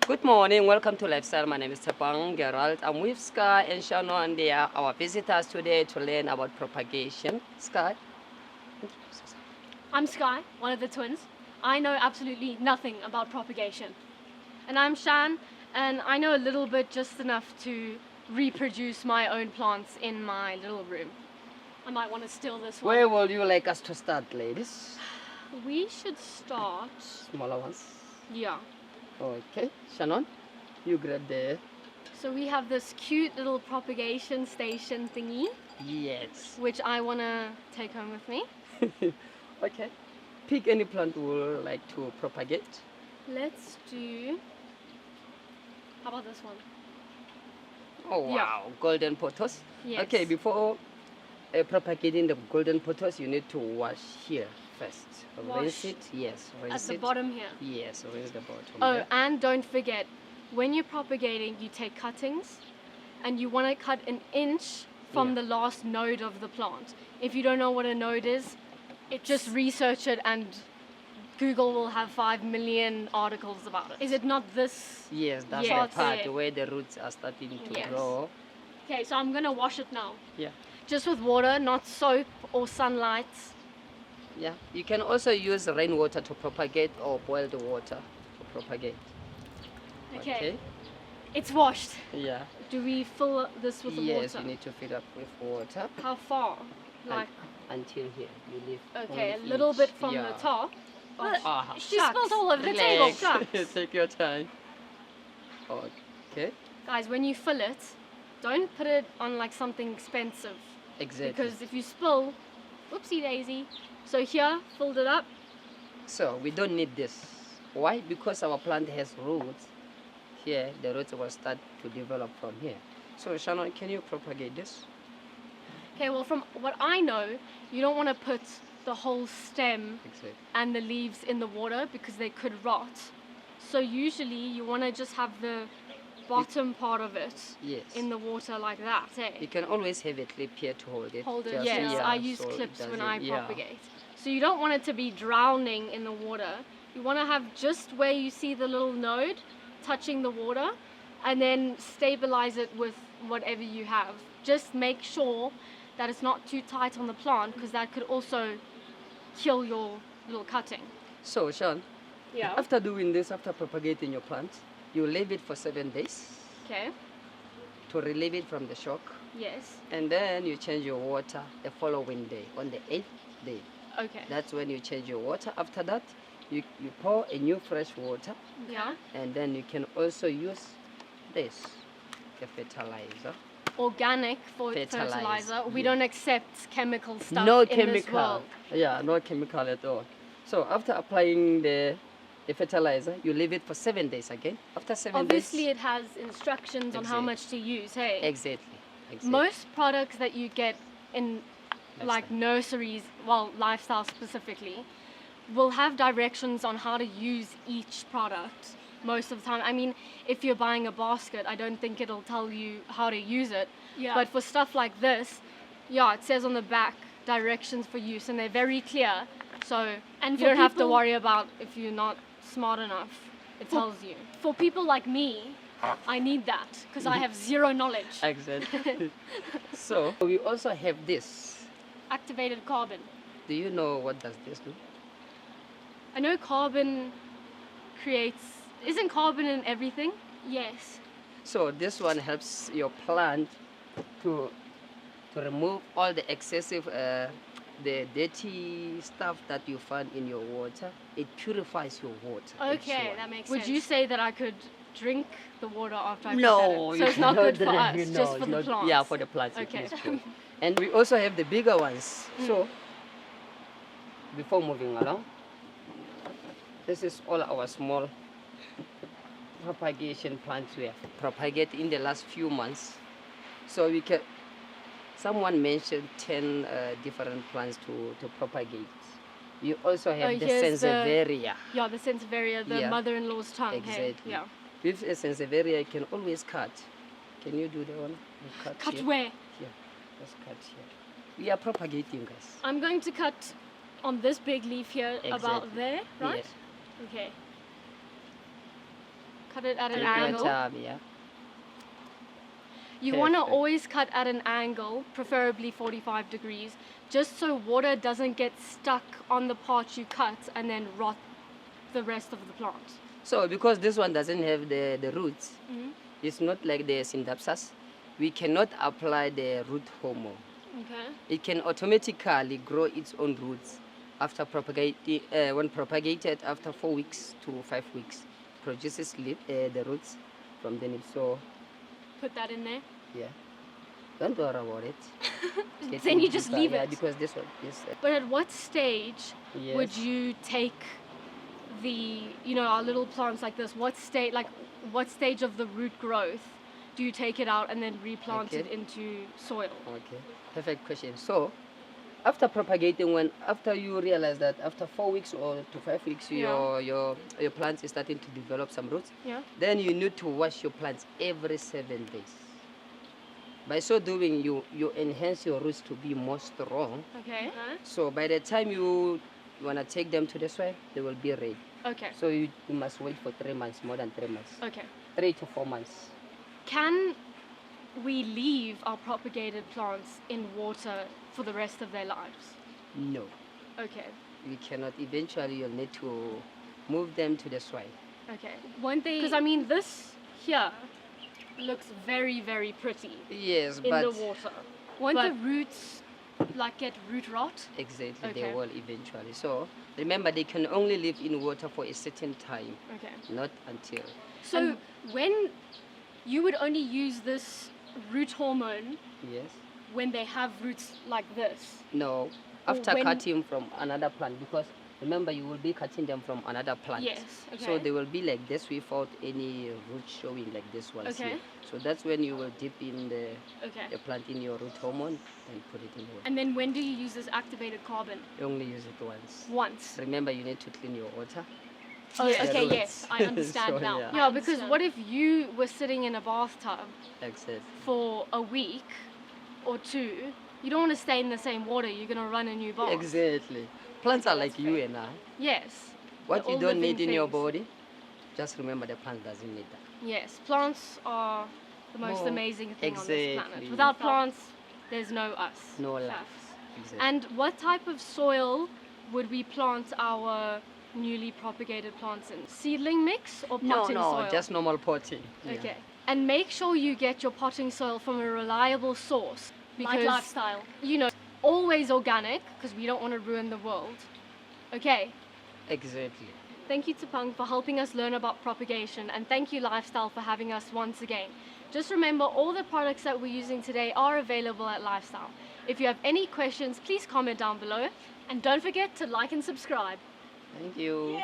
Good morning, welcome to Lifestyle. My name is Tshepang, Gerald. I'm with Skye and Shann, and they are our visitors today to learn about propagation. Skye? I'm Skye, one of the twins. I know absolutely nothing about propagation. And I'm Shann, and I know a little bit, just enough to reproduce my own plants in my little room. I might want to steal this one. Where would you like us to start, ladies? We should start... Smaller ones. Yeah. Okay, Shannon, you grab the... So we have this cute little propagation station thingy, Yes. which I want to take home with me. Okay. Pick any plant you would like to propagate. Let's do... How about this one? Oh, wow. Yeah. Golden pothos. Yes. Okay, before propagating the golden pothos, you need to wash here first. Rinse it. Yes, rinse At the it. bottom here. Yes, rinse the bottom. Oh, there. and don't forget, when you're propagating, you take cuttings, and you want to cut an inch from Yeah. the last node of the plant. If you don't know what a node is, just research it, and Google will have 5 million articles about it. Is it not this? Yes, that's Yes. the part Yeah. where the roots are starting to Yes. grow. Okay, so I'm going to wash it now. Yeah. Just with water, not soap or sunlight. Yeah. You can also use rainwater to propagate or boiled water to propagate. Okay. It's washed. Yeah. Do we fill this with the Yes, water? you need to fill up with water. How far? Like, Until here. You leave okay, a only little inch. bit from Yeah. the top. Ah, She spilled all over the table. relax. Shucks. Take your time. Okay. Guys, when you fill it, don't put it on like something expensive. Exactly. Because if you spill, whoopsie daisy. So here, filled it up. So we don't need this. Why? Because our plant has roots. Here, the roots will start to develop from here. So Shannon, can you propagate this? Okay, well, from what I know, you don't want to put the whole stem Exactly. and the leaves in the water because they could rot. So usually you want to just have the bottom part of it Yes. in the water like that, You eh? can always have a clip here to hold it. Hold it, Just- yes, yeah, I use so it clips when doesn't- I yeah. propagate. So you don't want it to be drowning in the water. You want to have just where you see the little node touching the water, and then stabilize it with whatever you have. Just make sure that it's not too tight on the plant, because that could also kill your little cutting. So Sean, Yeah. after doing this, after propagating your plant, you leave it for 7 days Okay. to relieve it from the shock. Yes. And then you change your water the following day, on the 8th day. Okay. That's when you change your water. After that, you pour a new fresh water, Yeah. and then you can also use this, the fertilizer. Organic Fertilizer, fertilizer. We yeah. don't accept chemical stuff No in this chemical. world. Yeah, no chemical at all. So after applying the fertilizer, you leave it for 7 days again. After 7 Obviously, days. it has instructions on how Exactly. much to use. Hey. Exactly. Most products that you get in like Lifestyle. nurseries, well, lifestyle specifically, will have directions on how to use each product most of the time. I mean, if you're buying a basket, I don't think it'll tell you how to use it. Yeah. But for stuff like this, yeah, it says on the back directions for use, and they're very clear. So And you for don't have to people- worry about if you're not smart enough. It tells you. For people like me, I need that because I have zero knowledge. Exactly. So we also have this. Activated carbon. Do you know what does this do? I know carbon creates. Isn't carbon in everything? Yes. So this one helps your plant to remove all the excessive, the dirty stuff that you find in your water. It purifies your water. Okay, that makes Would sense. you say that I could drink the water after I No, put that in? So you it's not cannot good for drink, us, no, just for it's the not- plants. Yeah, for the plants. it Okay. is good. And we also have the bigger ones. So before moving along, this is all our small propagation plants we have propagated in the last few months. So we can. Someone mentioned 10 different plants to propagate. You also have Oh, the here's the- Sansevieria. Yeah, the Sansevieria, the Yeah. mother-in-law's tongue. Hey? Exactly. Yeah. With a Sansevieria, you can always cut. Can you do the one? You Cut here. where? Here. Just cut here. We are propagating, guys. I'm going to cut on this big leaf here, about Exactly. there, right? Yes. Okay. Cut it at an Take your angle. time, yeah. You want to Perfect. always cut at an angle, preferably 45 degrees, just so water doesn't get stuck on the part you cut and then rot the rest of the plant. So because this one doesn't have the roots, Mhm. it's not like the Synapsas, we cannot apply the root hormone. Okay. It can automatically grow its own roots after propagating. When propagated after 4 weeks to 5 weeks, produces the roots from the leaf. So Put that in there. yeah, don't worry about it. It's Then you getting just deeper, leave yeah, it. because this one is. But at what stage would Yes. you take our little plants like this? What stage of the root growth do you take it out and then replant it Okay. into soil? Okay, perfect question. So, after propagating, after you realize that after 4 weeks or to 5 weeks, Yeah. your plants is starting to develop some roots, Yeah. then you need to wash your plants every 7 days. By so doing, you enhance your roots to be more strong. Okay. So by the time you wanna take them to the soil, they will be ready. Okay. So you must wait for 3 months, more than 3 months, Okay. 3 to 4 months. Can we leave our propagated plants in water for the rest of their lives? No, Okay. we cannot. Eventually, you'll need to move them to the soil. Okay. Won't they? Because I mean, this here looks very, very pretty Yes, in but the water. won't the but- roots like get root rot? exactly, Okay. they will eventually. So remember, they can only live in water for a certain time, Okay. not until. So when you would only use this root hormone Yes. When they have roots like this. No, after when- cutting from another plant, because remember you will be cutting them from another plant. Yes. So Okay. they will be like this without any root showing like this one. Okay. Here. So that's when you will dip in the Okay. plant in your root hormone and put it in water. And then when do you use this activated carbon? You only use it once. Once. Remember, you need to clean your water. Oh, Yeah. the okay. roots. Yes, I understand So, now. yeah. Yeah, because understand. what if you were sitting in a bathtub Exactly. for a week or two? You don't want to stay in the same water. You're gonna run a new bath. Exactly. Plants are Okay, like that's you fair. and I. Yes. What They're you all don't living need in your things. body, just remember the plant doesn't need that. Yes. Plants are the most More- amazing thing on this planet. Exactly. Without plants, there's no us. No life. Facts. Exactly. And what type of soil would we plant our newly propagated plants in? Seedling mix or potting soil? just normal potting. Yeah. Okay. And make sure you get your potting soil from a reliable source. Like Because, lifestyle. always organic, because we don't want to ruin the world. Okay. Exactly. Thank you, Tshepang, for helping us learn about propagation, and thank you, Lifestyle, for having us once again. Just remember, all the products that we're using today are available at Lifestyle. If you have any questions, please comment down below. And don't forget to like and subscribe. Thank you.